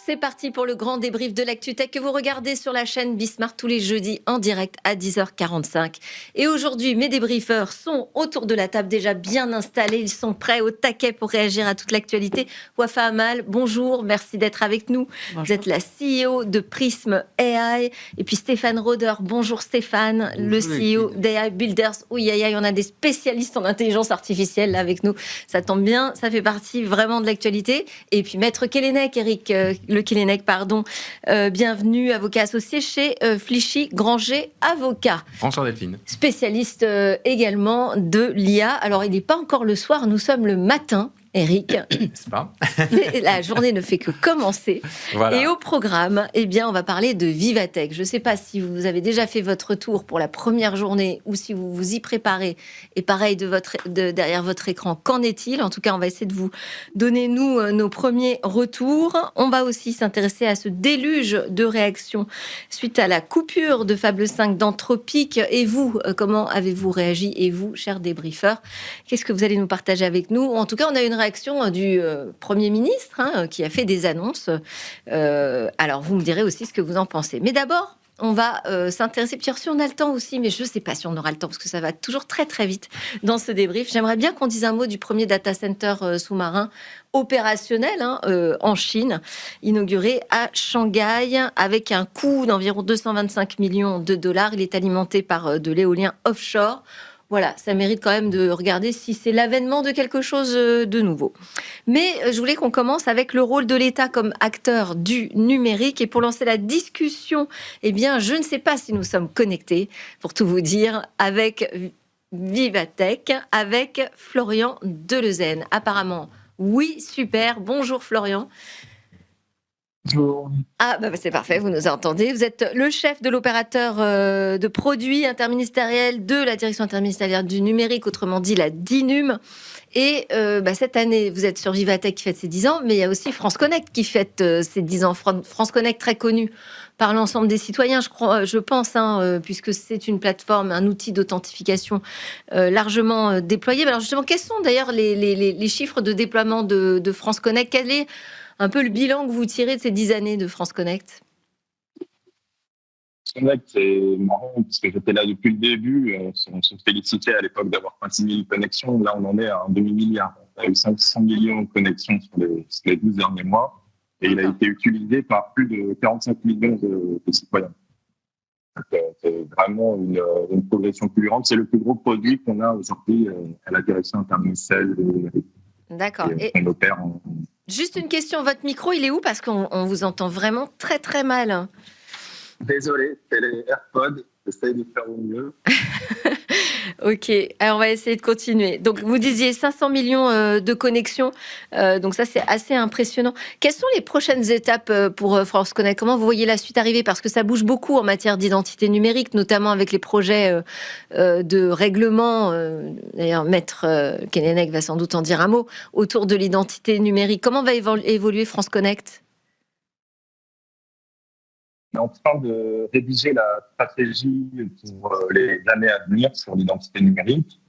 C'est parti pour le grand débrief de l'ActuTech que vous regardez sur la chaîne Bismart tous les jeudis en direct à 10h45. Et aujourd'hui, mes débriefeurs sont autour de la table déjà bien installés. Ils sont prêts au taquet pour réagir à toute l'actualité. Wafa Amal, bonjour, merci d'être avec nous. Bonjour. Vous êtes la CEO de Prism AI. Et puis Stéphane Roder, bonjour Stéphane, bonjour, le CEO d'AI Builders. Oui, on a des spécialistes en intelligence artificielle là avec nous. Ça tombe bien, ça fait partie vraiment de l'actualité. Et puis Maître Kellenek, Eric Le Kellenek, bienvenue, avocat associé chez Flichy Granger Avocat. Bonjour Delphine. Spécialiste également de l'IA. Alors, il n'est pas encore le soir, nous sommes le matin. Eric, n'est-ce pas? La journée ne fait que commencer. Voilà. Et au programme, on va parler de Vivatech. Je ne sais pas si vous avez déjà fait votre tour pour la première journée ou si vous vous y préparez. Et pareil, derrière votre écran, qu'en est-il? En tout cas, on va essayer de vous donner, nos premiers retours. On va aussi s'intéresser à ce déluge de réactions suite à la coupure de Fable 5 d'Anthropic. Et vous, comment avez-vous réagi? Et vous, chers débriefeurs, qu'est-ce que vous allez nous partager avec nous? En tout cas, on a une réaction du Premier ministre qui a fait des annonces. Alors, vous me direz aussi ce que vous en pensez. Mais d'abord, on va s'intéresser, puis si on a le temps aussi, mais je ne sais pas si on aura le temps, parce que ça va toujours très très vite dans ce débrief. J'aimerais bien qu'on dise un mot du premier data center sous-marin opérationnel en Chine, inauguré à Shanghai, avec un coût d'environ 225 millions de dollars. Il est alimenté par de l'éolien offshore. Voilà, ça mérite quand même de regarder si c'est l'avènement de quelque chose de nouveau. Mais je voulais qu'on commence avec le rôle de l'État comme acteur du numérique. Et pour lancer la discussion, je ne sais pas si nous sommes connectés, pour tout vous dire, avec Vivatech, avec Florian Delezaine. Apparemment, oui, super. Bonjour Florian. Bonjour. C'est parfait, vous nous entendez. Vous êtes le chef de l'opérateur de produits interministériels de la direction interministérielle du numérique, autrement dit la DINUM. Et cette année, vous êtes sur Vivatech qui fête ses 10 ans, mais il y a aussi France Connect qui fête ses 10 ans. France Connect très connue par l'ensemble des citoyens, je pense, puisque c'est une plateforme, un outil d'authentification largement déployé. Alors justement, quels sont d'ailleurs les chiffres de déploiement de France Connect? Quel est un peu le bilan que vous tirez de ces 10 années de France Connect? France Connect, c'est marrant, parce que j'étais là depuis le début. On se félicitait à l'époque d'avoir 26 000 connexions. Là, on en est à un demi-milliard. On a eu 500 millions de connexions sur les 12 derniers mois. Et il a été utilisé par plus de 45 millions de citoyens. Donc, c'est vraiment une progression fulgurante. C'est le plus gros produit qu'on a aujourd'hui à la direction interministérielle de numérique. D'accord. Et on opère Juste une question, votre micro, il est où? Parce qu'on vous entend vraiment très très mal. Désolé, c'est les AirPods, j'essaie de faire au mieux. Ok, alors on va essayer de continuer. Donc vous disiez 500 millions de connexions, donc ça c'est assez impressionnant. Quelles sont les prochaines étapes pour France Connect? Comment vous voyez la suite arriver? Parce que ça bouge beaucoup en matière d'identité numérique, notamment avec les projets de règlement. D'ailleurs, Maître Kellenek va sans doute en dire un mot autour de l'identité numérique. Comment va évoluer France Connect? On est en train de rédiger la stratégie pour les années à venir sur l'identité numérique.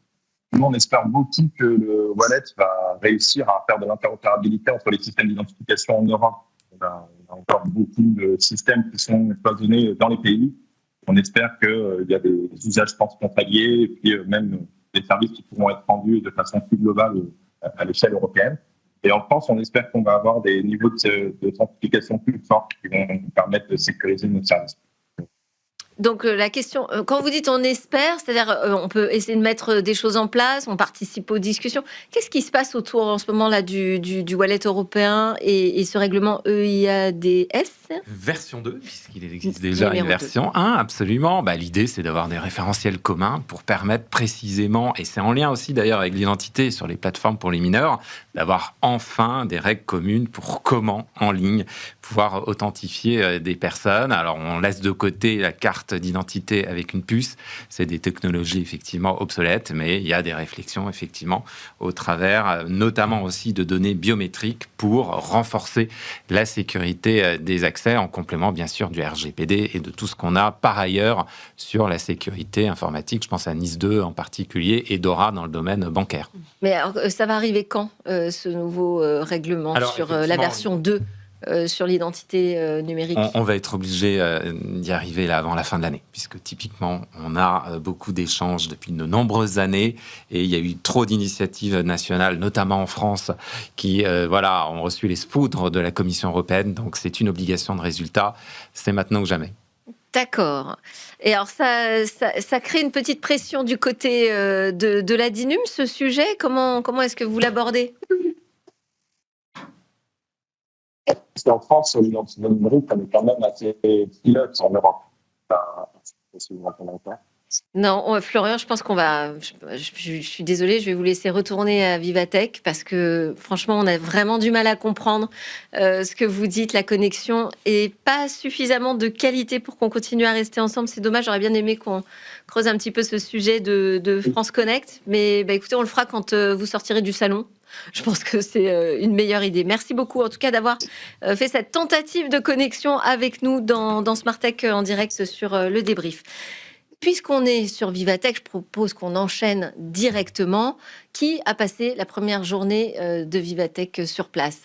Nous, on espère beaucoup que le wallet va réussir à faire de l'interopérabilité entre les systèmes d'identification en Europe. On a encore beaucoup de systèmes qui sont cloisonnés dans les pays. On espère qu'il y a des usages transfrontaliers et puis même des services qui pourront être rendus de façon plus globale à l'échelle européenne. Et en France, on espère qu'on va avoir des niveaux de certification plus forts qui vont nous permettre de sécuriser nos services. Donc la question, quand vous dites on espère, c'est-à-dire on peut essayer de mettre des choses en place, on participe aux discussions. Qu'est-ce qui se passe autour en ce moment-là du wallet européen et ce règlement EIADS? Version 2, puisqu'il existe déjà une version 1, absolument. L'idée, c'est d'avoir des référentiels communs pour permettre précisément, et c'est en lien aussi d'ailleurs avec l'identité sur les plateformes pour les mineurs, d'avoir enfin des règles communes pour comment, en ligne, pouvoir authentifier des personnes. Alors, on laisse de côté la carte d'identité avec une puce. C'est des technologies effectivement obsolètes, mais il y a des réflexions effectivement au travers, notamment aussi de données biométriques pour renforcer la sécurité des accès, en complément bien sûr du RGPD et de tout ce qu'on a par ailleurs sur la sécurité informatique. Je pense à NIS2 en particulier et DORA dans le domaine bancaire. Mais alors, ça va arriver quand, ce nouveau règlement sur la version 2? sur l'identité numérique. On va être obligé d'y arriver là avant la fin de l'année, puisque typiquement, on a beaucoup d'échanges depuis de nombreuses années et il y a eu trop d'initiatives nationales, notamment en France, qui ont reçu les foudres de la Commission européenne. Donc, c'est une obligation de résultat. C'est maintenant ou jamais. D'accord. Et alors, ça crée une petite pression du côté de la DINUM, ce sujet. Comment est-ce que vous l'abordez ? Parce qu'en France, l'identité numérique, elle est quand même assez pilote en Europe. Non, Florian, je pense qu'on va... Je suis désolée, je vais vous laisser retourner à Vivatech parce que franchement, on a vraiment du mal à comprendre ce que vous dites, la connexion, et pas suffisamment de qualité pour qu'on continue à rester ensemble. C'est dommage, j'aurais bien aimé qu'on creuse un petit peu ce sujet de France Connect. Mais écoutez, on le fera quand vous sortirez du salon. Je pense que c'est une meilleure idée. Merci beaucoup, en tout cas, d'avoir fait cette tentative de connexion avec nous dans Smart Tech en direct sur le débrief. Puisqu'on est sur Vivatech, je propose qu'on enchaîne directement. Qui a passé la première journée de Vivatech sur place ?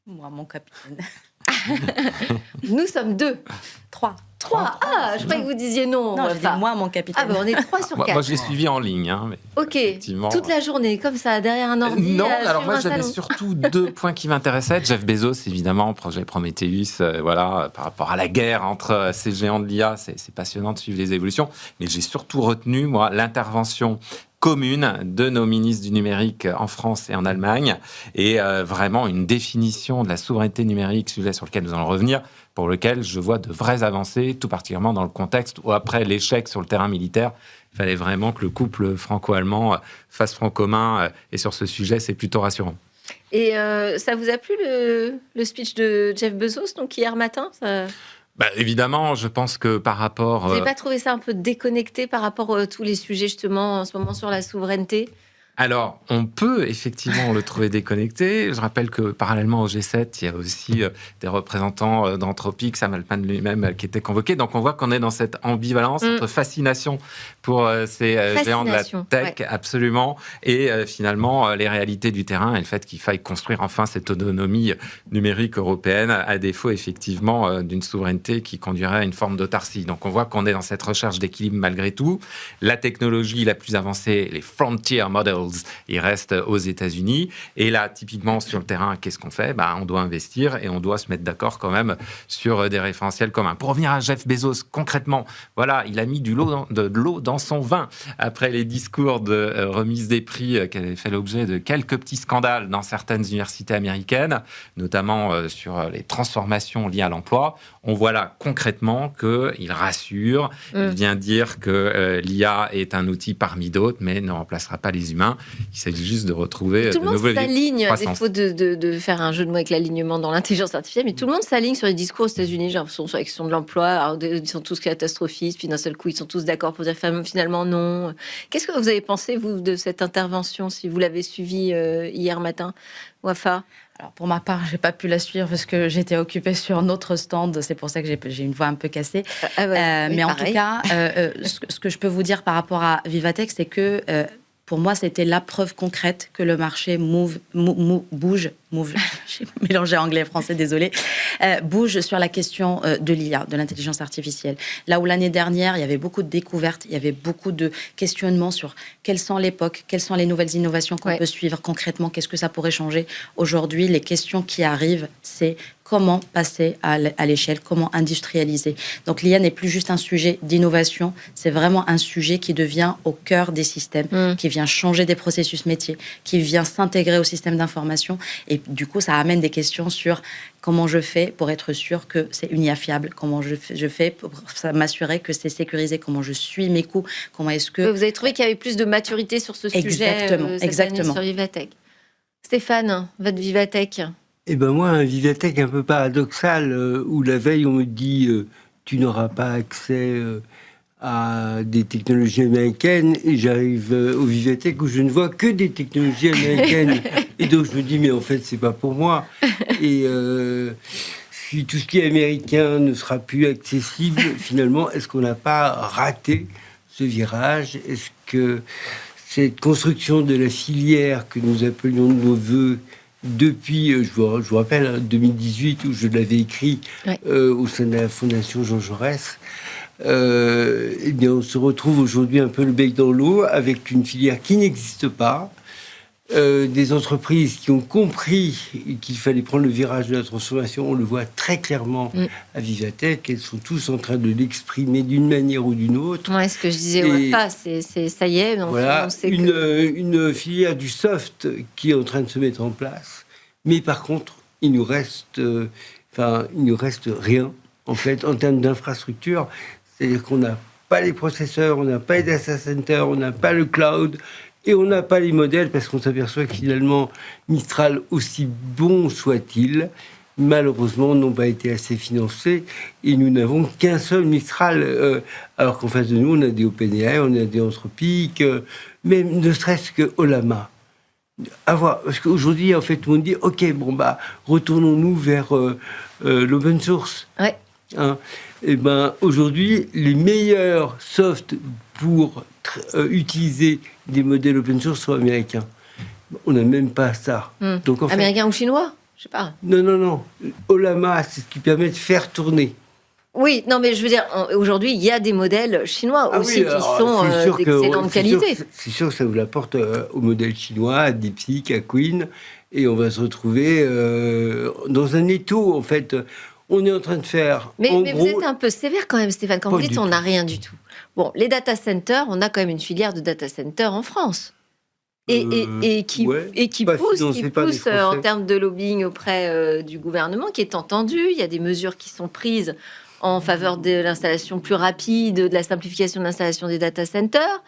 Moi, mon capitaine. Nous sommes 2. 3. Ah, je croyais que vous disiez non. Non, je dis moi, mon capitaine. Ah, on est 3 sur 4. Moi, je l'ai suivi en ligne. Mais ok, toute la journée, comme ça, derrière un ordi. Non, alors moi, j'avais surtout 2 points qui m'intéressaient. Jeff Bezos, évidemment, projet Prometheus, par rapport à la guerre entre ces géants de l'IA. C'est passionnant de suivre les évolutions. Mais j'ai surtout retenu, moi, l'intervention commune de nos ministres du numérique en France et en Allemagne, et vraiment une définition de la souveraineté numérique, sujet sur lequel nous allons revenir, pour lequel je vois de vraies avancées, tout particulièrement dans le contexte où, après l'échec sur le terrain militaire, il fallait vraiment que le couple franco-allemand fasse front commun, et sur ce sujet, c'est plutôt rassurant. Et ça vous a plu le speech de Jeff Bezos, donc hier matin Évidemment, je pense que par rapport... Vous n'avez pas trouvé ça un peu déconnecté par rapport à tous les sujets, justement, en ce moment, sur la souveraineté ? Alors, on peut effectivement le trouver déconnecté. Je rappelle que parallèlement au G7, il y a aussi des représentants d'Anthropic, Sam Altman lui-même, qui étaient convoqués. Donc, on voit qu'on est dans cette ambivalence entre fascination pour ces géants de la tech, absolument, et finalement les réalités du terrain et le fait qu'il faille construire enfin cette autonomie numérique européenne, à défaut effectivement d'une souveraineté qui conduirait à une forme d'autarcie. Donc, on voit qu'on est dans cette recherche d'équilibre malgré tout. La technologie la plus avancée, les frontier models, il reste aux États-Unis. Et là, typiquement, sur le terrain, qu'est-ce qu'on fait ? On doit investir et on doit se mettre d'accord quand même sur des référentiels communs. Pour revenir à Jeff Bezos, concrètement, voilà, il a mis de l'eau dans son vin après les discours de remise des prix qui avaient fait l'objet de quelques petits scandales dans certaines universités américaines, notamment sur les transformations liées à l'emploi. On voit là concrètement qu'il rassure, il vient dire que l'IA est un outil parmi d'autres, mais ne remplacera pas les humains. Il s'agit juste de retrouver de nouveaux leviers de croissance. Tout le monde s'aligne, à défaut de faire un jeu de mots avec l'alignement dans l'intelligence artificielle, mais tout le monde s'aligne sur les discours aux États-Unis, j'ai l'impression, sur la question de l'emploi. Alors, ils sont tous catastrophistes, puis d'un seul coup, ils sont tous d'accord pour dire finalement non. Qu'est-ce que vous avez pensé, vous, de cette intervention, si vous l'avez suivie hier matin, Wafa ? Alors pour ma part, j'ai pas pu la suivre parce que j'étais occupée sur notre stand. C'est pour ça que j'ai une voix un peu cassée. Mais en tout cas, ce que je peux vous dire par rapport à Vivatech, c'est que pour moi, c'était la preuve concrète que le marché bouge, j'ai mélangé anglais et français, désolé, bouge sur la question de l'IA, de l'intelligence artificielle. Là où l'année dernière, il y avait beaucoup de découvertes, il y avait beaucoup de questionnements sur quelles sont l'époque, quelles sont les nouvelles innovations qu'on peut suivre concrètement, qu'est-ce que ça pourrait changer. Aujourd'hui, les questions qui arrivent, c'est comment passer à l'échelle, comment industrialiser. Donc l'IA n'est plus juste un sujet d'innovation, c'est vraiment un sujet qui devient au cœur des systèmes, qui vient changer des processus métiers, qui vient s'intégrer au système d'information. Et du coup, ça amène des questions sur comment je fais pour être sûr que c'est une IA fiable, comment je fais pour m'assurer que c'est sécurisé, comment je suis mes coûts, comment est-ce que... Vous avez trouvé qu'il y avait plus de maturité sur ce sujet cette année sur Vivatech. Stéphane, votre Vivatech. Moi, un Vivatech un peu paradoxal, où la veille, on me dit tu n'auras pas accès à des technologies américaines, et j'arrive au Vivatech où je ne vois que des technologies américaines. Et donc, je me dis, mais en fait, c'est pas pour moi. Et si tout ce qui est américain ne sera plus accessible, finalement, est-ce qu'on n'a pas raté ce virage ? Est-ce que cette construction de la filière que nous appelions de nos voeux depuis, je vous rappelle, 2018, où je l'avais écrit au sein de la Fondation Jean Jaurès, eh bien, on se retrouve aujourd'hui un peu le bec dans l'eau avec une filière qui n'existe pas, des entreprises qui ont compris qu'il fallait prendre le virage de la transformation. On le voit très clairement à Vivatech. Elles sont tous en train de l'exprimer d'une manière ou d'une autre. Ouais, ce que je disais au FA, ça y est. Donc voilà, on sait une filière du soft qui est en train de se mettre en place. Mais par contre, il nous reste rien, en fait, en termes d'infrastructure. C'est-à-dire qu'on n'a pas les processeurs, on n'a pas les data centers, on n'a pas le cloud, et on n'a pas les modèles, parce qu'on s'aperçoit que finalement, Mistral, aussi bon soit-il, malheureusement, n'ont pas été assez financés, et nous n'avons qu'un seul Mistral, alors qu'en face de nous, on a des OpenAI, on a des Anthropic, même ne serait-ce que Ollama. Parce qu'aujourd'hui, en fait, tout le monde dit, OK, retournons-nous vers l'open source. Ouais. Hein. Et aujourd'hui, les meilleurs softs pour utiliser des modèles open source sont américains. On n'a même pas ça. Donc, en fait, américains ou chinois? Je sais pas. Non. Ollama, c'est ce qui permet de faire tourner. Oui, non, mais je veux dire, aujourd'hui, il y a des modèles chinois aussi qui sont d'excellente qualité. C'est sûr que ça vous l'apporte au modèle chinois, à DeepSeek, à Queen, et on va se retrouver dans un étau, en fait. On est en train de faire... Mais vous êtes un peu sévère quand même, Stéphane, quand vous dites on n'a rien du tout. Bon, les data centers, on a quand même une filière de data centers en France. Et qui pousse en termes de lobbying auprès du gouvernement, qui est entendu. Il y a des mesures qui sont prises en faveur de l'installation plus rapide, de la simplification de l'installation des data centers.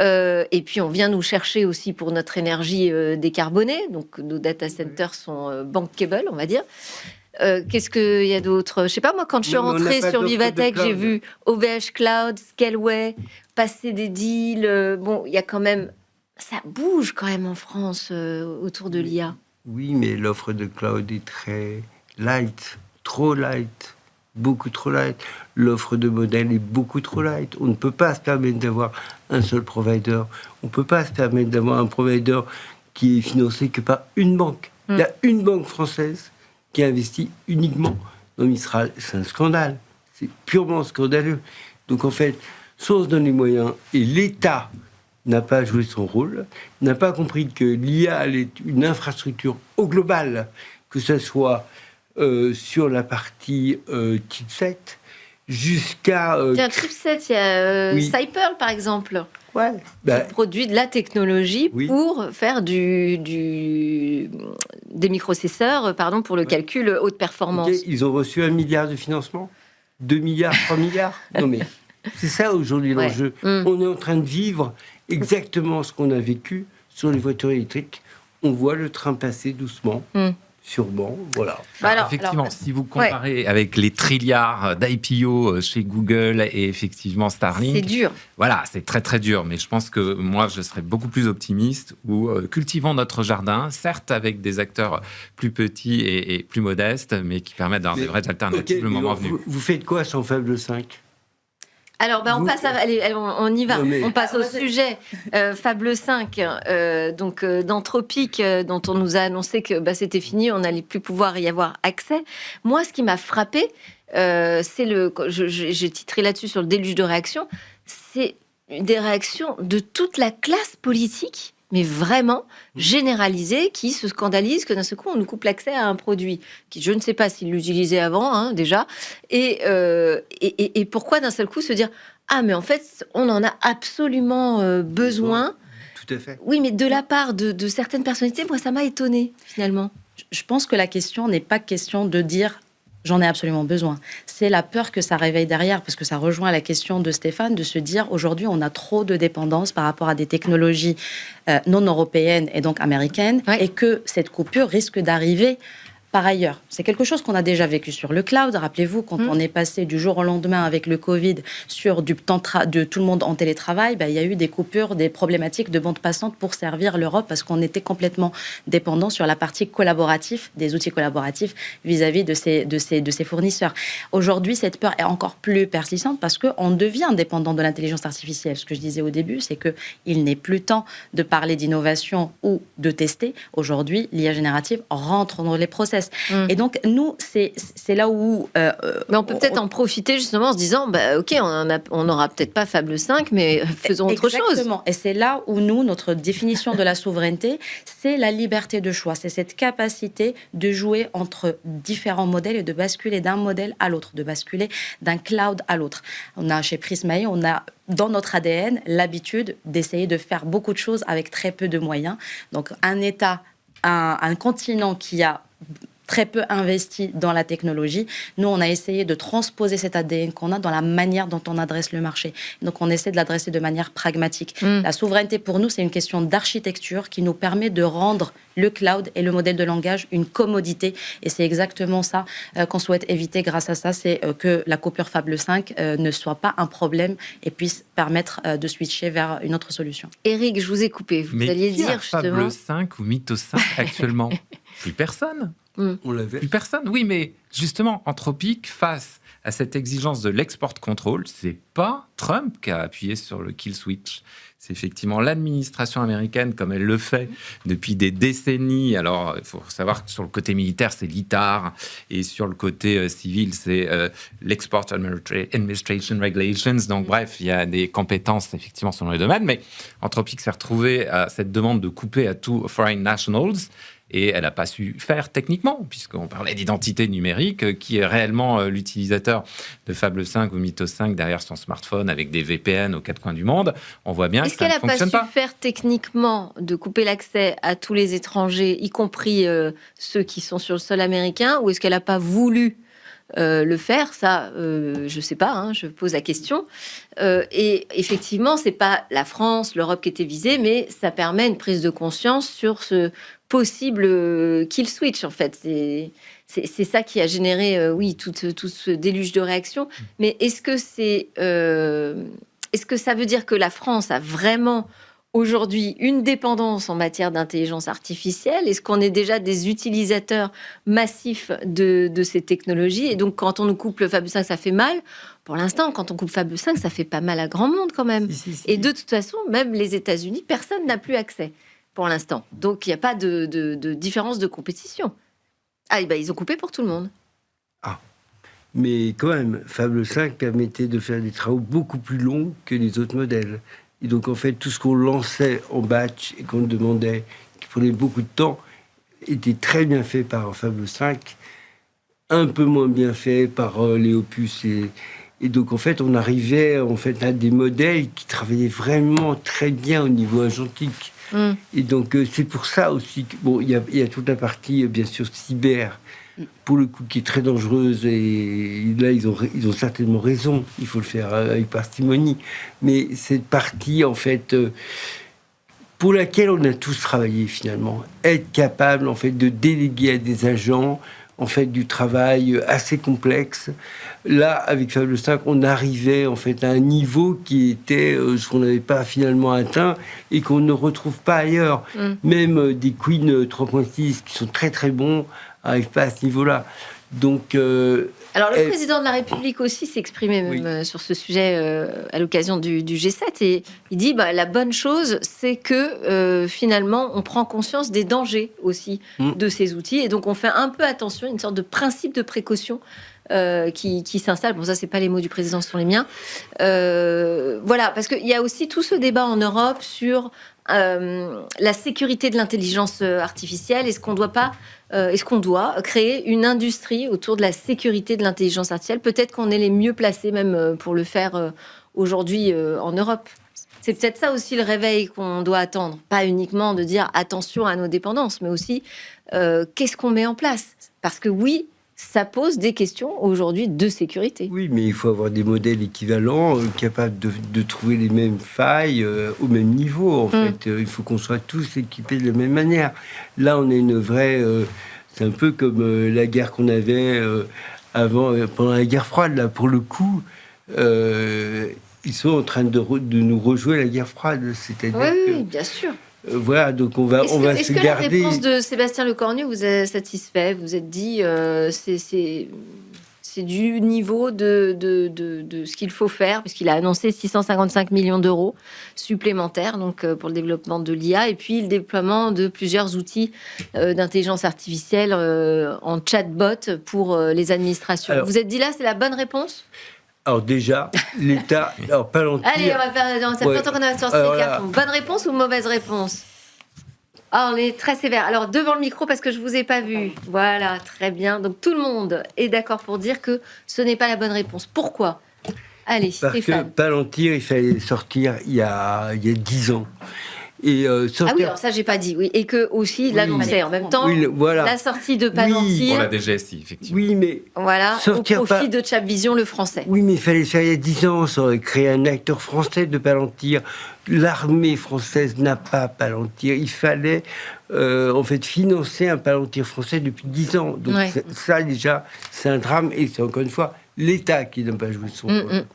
Et puis, on vient nous chercher aussi pour notre énergie décarbonée. Donc, nos data centers sont bankable, on va dire. Qu'est-ce qu'il y a d'autre? Je sais pas, moi, quand je suis rentrée sur Vivatech, j'ai vu OVH Cloud, Scaleway, passer des deals. Bon, il y a quand même... Ça bouge quand même en France autour de l'IA. Oui, mais l'offre de cloud est très light, trop light, beaucoup trop light. L'offre de modèle est beaucoup trop light. On ne peut pas se permettre d'avoir un seul provider. On ne peut pas se permettre d'avoir un provider qui est financé que par une banque. Il y a une banque française qui investit uniquement dans Mistral. C'est un scandale. C'est purement scandaleux. Donc en fait, soit on se donne les moyens, et l'État n'a pas joué son rôle, n'a pas compris que l'IA est une infrastructure au global, que ce soit sur la partie chipset, jusqu'à... Il y a un chipset, il y a Cyper, par exemple. Ouais. Qui produit de la technologie pour faire des microprocesseurs, pour le calcul haute performance. Okay. Ils ont reçu 1 milliard de financement, 2 milliards, 3 milliards. Non mais c'est ça aujourd'hui l'enjeu. On est en train de vivre exactement ce qu'on a vécu sur les voitures électriques. On voit le train passer doucement. Sûrement, voilà. Effectivement, si vous comparez avec les trilliards d'IPO chez Google et effectivement Starlink... C'est dur. Voilà, c'est très très dur, mais je pense que moi, je serais beaucoup plus optimiste où cultivons notre jardin, certes avec des acteurs plus petits et plus modestes, mais qui permettent d'avoir des vraies alternatives le moment venu. Vous faites quoi sans Fable 5 ? Alors, on passe on y va. On passe au sujet. Fable 5, d'Anthropic, dont on nous a annoncé que c'était fini, on n'allait plus pouvoir y avoir accès. Moi, ce qui m'a frappé, j'ai titré là-dessus sur le déluge de réactions, c'est des réactions de toute la classe politique, mais vraiment généralisée, qui se scandalise que d'un seul coup, on nous coupe l'accès à un produit qui, je ne sais pas s'il l'utilisait avant, déjà, et pourquoi d'un seul coup se dire « Ah, mais en fait, on en a absolument besoin ». Tout à fait. Oui, mais de la part de certaines personnalités, moi, ça m'a étonnée, finalement. Je pense que la question n'est pas question de dire j'en ai absolument besoin. C'est la peur que ça réveille derrière, parce que ça rejoint la question de Stéphane, de se dire aujourd'hui on a trop de dépendance par rapport à des technologies non européennes et donc américaines, et que cette coupure risque d'arriver par ailleurs. C'est quelque chose qu'on a déjà vécu sur le cloud. Rappelez-vous, quand on est passé du jour au lendemain avec le Covid sur du temps de tout le monde en télétravail, il y a eu des coupures, des problématiques de bande passante pour servir l'Europe parce qu'on était complètement dépendant sur la partie collaborative, des outils collaboratifs vis-à-vis de ces fournisseurs. Aujourd'hui, cette peur est encore plus persistante parce qu'on devient dépendant de l'intelligence artificielle. Ce que je disais au début, c'est qu'il n'est plus temps de parler d'innovation ou de tester. Aujourd'hui, l'IA générative rentre dans les process. Et donc, nous, c'est là où... mais on peut peut-être en profiter justement en se disant, OK, on n'aura peut-être pas Fable 5, mais faisons autre chose. Exactement. Et c'est là où nous, notre définition de la souveraineté, c'est la liberté de choix. C'est cette capacité de jouer entre différents modèles et de basculer d'un modèle à l'autre, de basculer d'un cloud à l'autre. On a chez Prismae, on a dans notre ADN l'habitude d'essayer de faire beaucoup de choses avec très peu de moyens. Donc, un État, un continent qui a très peu investi dans la technologie. Nous, on a essayé de transposer cet ADN qu'on a dans la manière dont on adresse le marché. Donc, on essaie de l'adresser de manière pragmatique. La souveraineté, pour nous, c'est une question d'architecture qui nous permet de rendre le cloud et le modèle de langage une commodité. Et c'est exactement ça qu'on souhaite éviter grâce à ça, c'est que la coupure Fable 5 ne soit pas un problème et puisse permettre de switcher vers une autre solution. Éric, je vous ai coupé. Vous alliez dire justement... Fable 5 ou Mythos 5 actuellement? Plus personne. On l'avait. Plus personne, oui, mais justement, Anthropic, face à cette exigence de l'export control, c'est pas Trump qui a appuyé sur le kill switch. C'est effectivement l'administration américaine, comme elle le fait depuis des décennies. Alors, il faut savoir que sur le côté militaire, c'est l'ITAR, et sur le côté civil, c'est l'Export Administration Regulations. Donc, bref, il y a des compétences, effectivement, selon les domaines. Mais Anthropic s'est retrouvé à cette demande de couper à tout foreign nationals. Et elle n'a pas su faire techniquement, puisqu'on parlait d'identité numérique, qui est réellement l'utilisateur de Fable 5 ou Mythos 5 derrière son smartphone avec des VPN aux quatre coins du monde. On voit bien que ça ne fonctionne pas. Est-ce qu'elle n'a pas su faire techniquement de couper l'accès à tous les étrangers, y compris ceux qui sont sur le sol américain, ou est-ce qu'elle n'a pas voulu le faire? Ça, je ne sais pas, je pose la question. Et effectivement, ce n'est pas la France, l'Europe qui était visée, mais ça permet une prise de conscience sur ce possible kill switch, en fait. C'est ça qui a généré, tout ce déluge de réactions. Mais est-ce que ça veut dire que la France a vraiment aujourd'hui une dépendance en matière d'intelligence artificielle? Est-ce qu'on est déjà des utilisateurs massifs de ces technologies? Et donc, quand on nous coupe le Fable 5, ça fait mal. Pour l'instant, quand on coupe Fable 5, ça fait pas mal à grand monde quand même. Si. Et de toute façon, même les États-Unis, personne n'a plus accès pour l'instant. Donc, il n'y a pas de différence de compétition. Ah, ils ont coupé pour tout le monde. Ah, mais quand même, Fable 5 permettait de faire des travaux beaucoup plus longs que les autres modèles. Et donc, en fait, tout ce qu'on lançait en batch et qu'on demandait, qui prenait beaucoup de temps, était très bien fait par Fable 5, un peu moins bien fait par les Opus. Et donc, en fait, on arrivait à des modèles qui travaillaient vraiment très bien au niveau agentique. Et donc, c'est pour ça aussi que, il y a toute la partie, bien sûr, cyber, pour le coup, qui est très dangereuse. Et là, ils ont certainement raison. Il faut le faire avec parcimonie. Mais cette partie, en fait, pour laquelle on a tous travaillé, finalement, être capable, en fait, de déléguer à des agents, en fait, du travail assez complexe. Là, avec Fable 5, on arrivait, en fait, à un niveau qui était ce qu'on n'avait pas finalement atteint et qu'on ne retrouve pas ailleurs. Même des Queen 3.6 qui sont très, très bons n'arrivent pas à ce niveau-là. Donc... Alors, le président de la République aussi s'est exprimé même sur ce sujet à l'occasion du G7. Et il dit, la bonne chose, c'est que finalement, on prend conscience des dangers aussi de ces outils. Et donc, on fait un peu attention, une sorte de principe de précaution qui s'installe. Bon, ça, c'est pas les mots du président, ce sont les miens. Voilà, parce qu'il y a aussi tout ce débat en Europe sur la sécurité de l'intelligence artificielle. Est-ce qu'on doit créer une industrie autour de la sécurité de l'intelligence artificielle? Peut-être qu'on est les mieux placés même pour le faire aujourd'hui en Europe. C'est peut-être ça aussi le réveil qu'on doit attendre. Pas uniquement de dire attention à nos dépendances, mais aussi qu'est-ce qu'on met en place? Parce que oui, ça pose des questions aujourd'hui de sécurité. Oui, mais il faut avoir des modèles équivalents, capables de trouver les mêmes failles au même niveau. En fait, il faut qu'on soit tous équipés de la même manière. Là, on a une vraie C'est un peu comme la guerre qu'on avait avant, pendant la guerre froide. Là, pour le coup, ils sont en train de nous rejouer la guerre froide. C'est-à-dire oui, bien sûr. Voilà, donc on va se garder... Est-ce que la réponse de Sébastien Lecornu vous a satisfait? Vous vous êtes dit, c'est du niveau de ce qu'il faut faire, puisqu'il a annoncé 655 millions d'euros supplémentaires donc, pour le développement de l'IA, et puis le déploiement de plusieurs outils d'intelligence artificielle en chatbot pour les administrations. Alors, vous vous êtes dit là, c'est la bonne réponse? Alors déjà, l'État... Alors, Palantir... Allez, on va faire... Ça fait longtemps qu'on a sur ces cartons. Bonne réponse ou mauvaise réponse? Ah, on est très sévère. Alors, devant le micro, parce que je ne vous ai pas vu. Voilà, très bien. Donc, tout le monde est d'accord pour dire que ce n'est pas la bonne réponse. Pourquoi? Allez, Parce que Palantir, il fallait sortir il y a 10 ans. Et Ah oui, alors ça, j'ai pas dit. Oui. Et que aussi, l'annonçait en même temps, la sortie de Palantir. Pour la DGSI, effectivement. Oui, mais... Voilà, au profit de Chabvision, le français. Oui, mais il fallait faire il y a 10 ans. Ça aurait créé un acteur français de Palantir. L'armée française n'a pas Palantir. Il fallait, en fait, financer un Palantir français depuis 10 ans. Donc ça, déjà, c'est un drame. Et c'est encore une fois l'État qui n'a pas joué son rôle.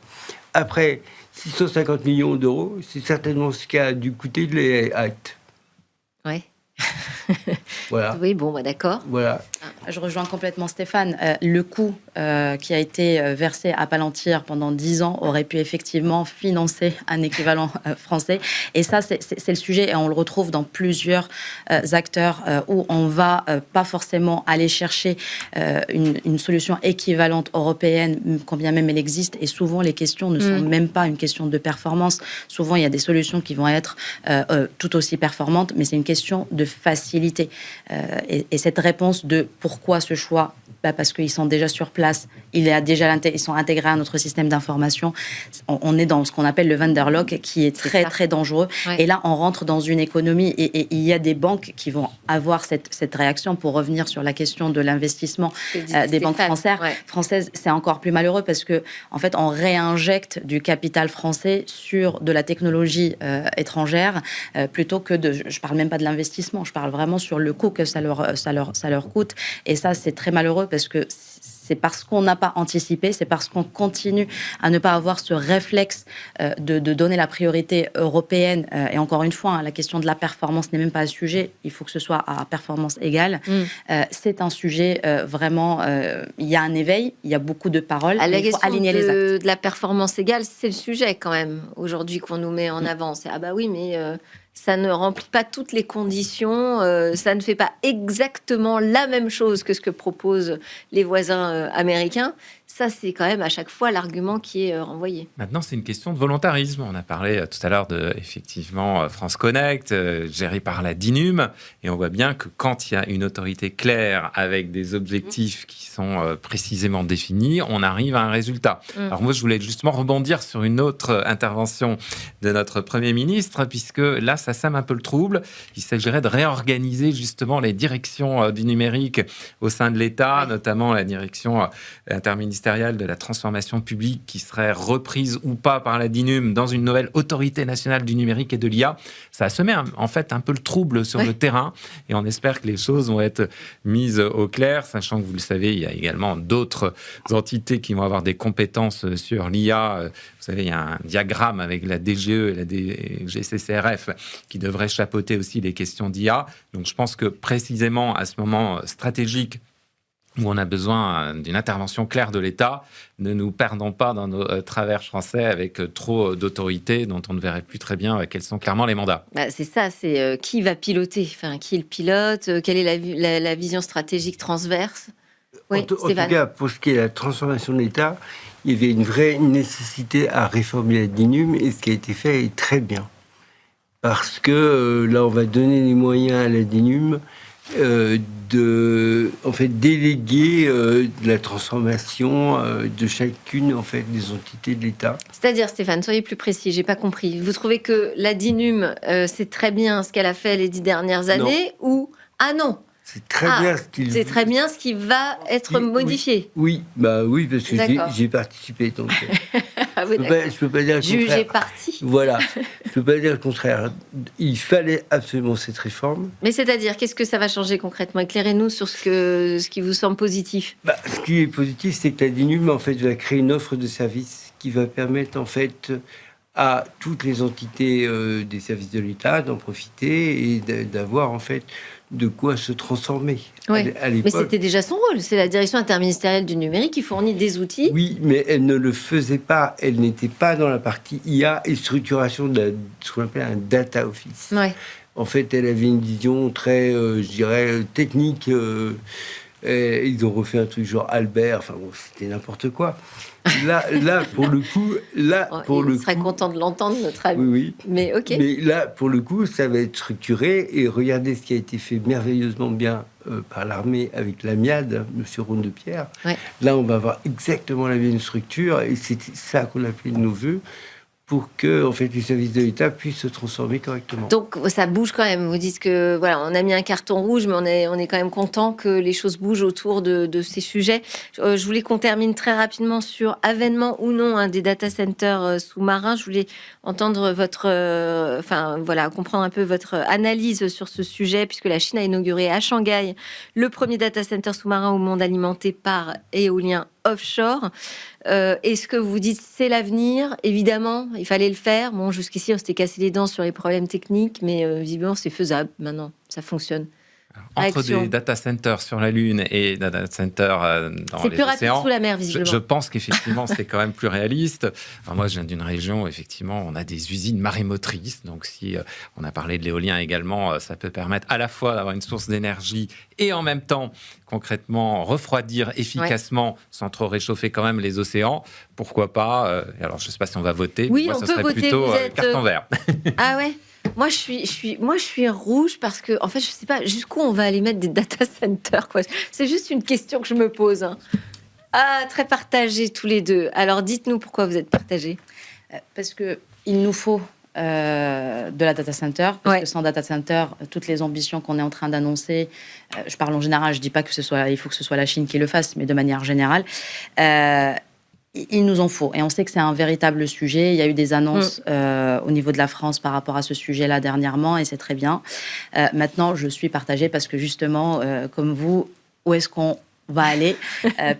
Après... 650 millions d'euros, c'est certainement ce qu'a dû coûter les actes. Oui. Voilà. Oui, bon, d'accord. Voilà. Je rejoins complètement Stéphane. Le coût qui a été versé à Palantir pendant 10 ans aurait pu effectivement financer un équivalent français. Et ça, c'est le sujet, et on le retrouve dans plusieurs acteurs où on va pas forcément aller chercher une solution équivalente européenne, quand bien même elle existe. Et souvent, les questions ne sont même pas une question de performance. Souvent, il y a des solutions qui vont être tout aussi performantes, mais c'est une question de facilité. Et cette réponse de pourquoi ce choix, parce qu'ils sont déjà sur place, ils sont intégrés à notre système d'information. On est dans ce qu'on appelle le vendor lock, qui est très, très dangereux. Ouais. Et là, on rentre dans une économie, et il y a des banques qui vont avoir cette réaction. Pour revenir sur la question de l'investissement des banques françaises, c'est encore plus malheureux, parce que en fait, on réinjecte du capital français sur de la technologie étrangère, plutôt que je parle même pas de l'investissement, je parle vraiment sur le coût que ça leur coûte. Et ça, c'est très malheureux, parce que c'est parce qu'on n'a pas anticipé, c'est parce qu'on continue à ne pas avoir ce réflexe de donner la priorité européenne. Et encore une fois, la question de la performance n'est même pas un sujet. Il faut que ce soit à performance égale. C'est un sujet vraiment... il y a un éveil, il y a beaucoup de paroles. Il faut aligner les actes. De la performance égale, c'est le sujet quand même, aujourd'hui, qu'on nous met en avant. C'est, ah bah oui, mais... ça ne remplit pas toutes les conditions, ça ne fait pas exactement la même chose que ce que proposent les voisins américains. Ça, c'est quand même à chaque fois l'argument qui est renvoyé. Maintenant, c'est une question de volontarisme. On a parlé tout à l'heure effectivement, France Connect, gérée par la DINUM. Et on voit bien que quand il y a une autorité claire avec des objectifs qui sont précisément définis, on arrive à un résultat. Alors moi, je voulais justement rebondir sur une autre intervention de notre Premier ministre, puisque là, ça sème un peu le trouble. Il s'agirait de réorganiser justement les directions du numérique au sein de l'État, notamment la direction interministérielle de la transformation publique, qui serait reprise ou pas par la DINUM dans une nouvelle autorité nationale du numérique et de l'IA. Ça a semé en fait un peu le trouble sur le terrain, et on espère que les choses vont être mises au clair, sachant que, vous le savez, il y a également d'autres entités qui vont avoir des compétences sur l'IA. Vous savez, il y a un diagramme avec la DGE et la DGCCRF qui devrait chapeauter aussi les questions d'IA. Donc je pense que précisément à ce moment stratégique où on a besoin d'une intervention claire de l'État, ne nous perdons pas dans nos travers français avec trop d'autorités dont on ne verrait plus très bien quels sont clairement les mandats. C'est ça, c'est qui va piloter, qui le pilote, quelle est la vision stratégique transverse. Oui, en tout cas, pour ce qui est de la transformation de l'État, il y avait une vraie nécessité à réformer la DINUM, et ce qui a été fait est très bien. Parce que là, on va donner les moyens à la DINUM de déléguer la transformation de chacune des entités de l'État. C'est-à-dire, Stéphane, soyez plus précis, j'ai pas compris. Vous trouvez que la DINUM, c'est très bien ce qu'elle a fait les 10 dernières années, ou non? C'est très bien ce qui va être modifié. Oui, parce que j'ai participé. Donc. Je peux pas dire le contraire. Juge parti. Voilà, je peux pas dire le contraire. Il fallait absolument cette réforme. Mais c'est-à-dire, qu'est-ce que ça va changer concrètement? Éclairez-nous sur ce qui vous semble positif. Ce qui est positif, c'est que la DINUM en fait va créer une offre de services qui va permettre en fait à toutes les entités des services de l'État d'en profiter et d'avoir en fait de quoi se transformer. Oui. Mais c'était déjà son rôle. C'est la direction interministérielle du numérique qui fournit des outils. Oui, mais elle ne le faisait pas. Elle n'était pas dans la partie IA et structuration de ce qu'on appelle un data office. Ouais. En fait, elle avait une vision très, je dirais, technique. Ils ont refait un truc genre Albert. Enfin bon, c'était n'importe quoi. Là, pour le coup, il serait content de l'entendre, notre ami. Oui. Mais ok. Mais là, pour le coup, ça va être structuré et regardez ce qui a été fait merveilleusement bien par l'armée avec l'AMIAD, Monsieur Ronde-Pierre. Ouais. Là, on va avoir exactement la même structure et c'est ça qu'on appelait de nos voeux, pour que en fait, les services de l'État puissent se transformer correctement. Donc ça bouge quand même. Vous dites que voilà, on a mis un carton rouge, mais on est quand même content que les choses bougent autour de ces sujets. Je voulais qu'on termine très rapidement sur avènement ou non des data centers sous-marins. Je voulais entendre comprendre un peu votre analyse sur ce sujet, puisque la Chine a inauguré à Shanghai le premier data center sous-marin au monde alimenté par éolien offshore. Est-ce que vous dites c'est l'avenir? Évidemment, il fallait le faire. Bon, jusqu'ici, on s'était cassé les dents sur les problèmes techniques, mais visiblement, c'est faisable maintenant. Ça fonctionne. Entre des data centers sur la Lune et des data centers dans les océans, c'est plus rapide sous la mer, visiblement. Je pense qu'effectivement, c'est quand même plus réaliste. Enfin, moi, je viens d'une région où, effectivement, on a des usines marémotrices. Donc, si on a parlé de l'éolien également, ça peut permettre à la fois d'avoir une source d'énergie et en même temps, concrètement, refroidir efficacement sans trop réchauffer quand même les océans. Pourquoi pas alors, je ne sais pas si on va voter. Oui, moi, on ça peut serait voter. plutôt carton vert. Ah ouais. Moi, je suis rouge parce que, en fait, je sais pas jusqu'où on va aller mettre des data centers, quoi. C'est juste une question que je me pose. Hein. Ah, très partagés tous les deux. Alors, dites-nous pourquoi vous êtes partagés. Parce que il nous faut de la data center. Parce que sans data center, toutes les ambitions qu'on est en train d'annoncer, je parle en général, je dis pas que il faut que ce soit la Chine qui le fasse, mais de manière générale. Il nous en faut. Et on sait que c'est un véritable sujet. Il y a eu des annonces au niveau de la France par rapport à ce sujet-là dernièrement, et c'est très bien. Maintenant, je suis partagée parce que justement, comme vous, où est-ce qu'on va aller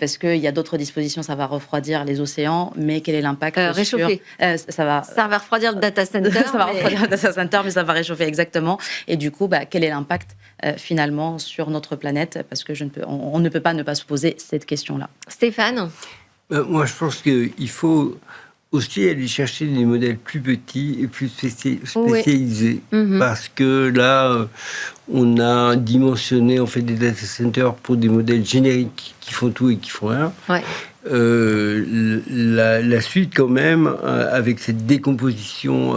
parce qu'il y a d'autres dispositions, ça va refroidir les océans, mais quel est l'impact réchauffer. Ça va refroidir le data center. Ça va refroidir le data center, mais ça va réchauffer exactement. Et du coup, quel est l'impact finalement sur notre planète? Parce que on ne peut pas ne pas se poser cette question-là. Stéphane? Moi, je pense qu'il faut aussi aller chercher des modèles plus petits et plus spécialisés. Oui. Parce que là, on a dimensionné en fait des data centers pour des modèles génériques qui font tout et qui font rien. Ouais. La suite, quand même, avec cette décomposition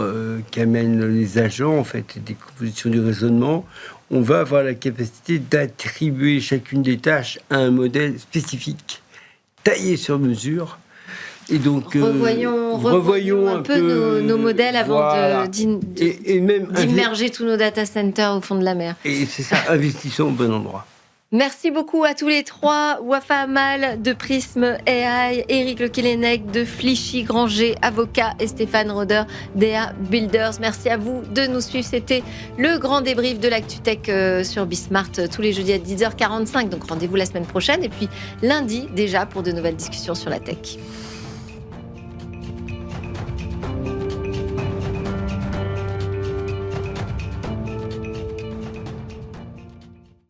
qu'amènent les agents, en fait, cette décomposition du raisonnement, on va avoir la capacité d'attribuer chacune des tâches à un modèle spécifique, taillé sur mesure. Et donc, revoyons un peu nos modèles avant d'immerger tous nos data centers au fond de la mer. Et c'est ça, investissons au bon endroit. Merci beaucoup à tous les trois. Wafa Amal de Prism AI, Éric Lequelenec de Flichy Granger, avocat, et Stéphane Roder d'EA Builders. Merci à vous de nous suivre. C'était le grand débrief de l'ActuTech sur Bismart tous les jeudis à 10h45. Donc rendez-vous la semaine prochaine et puis lundi déjà pour de nouvelles discussions sur la tech.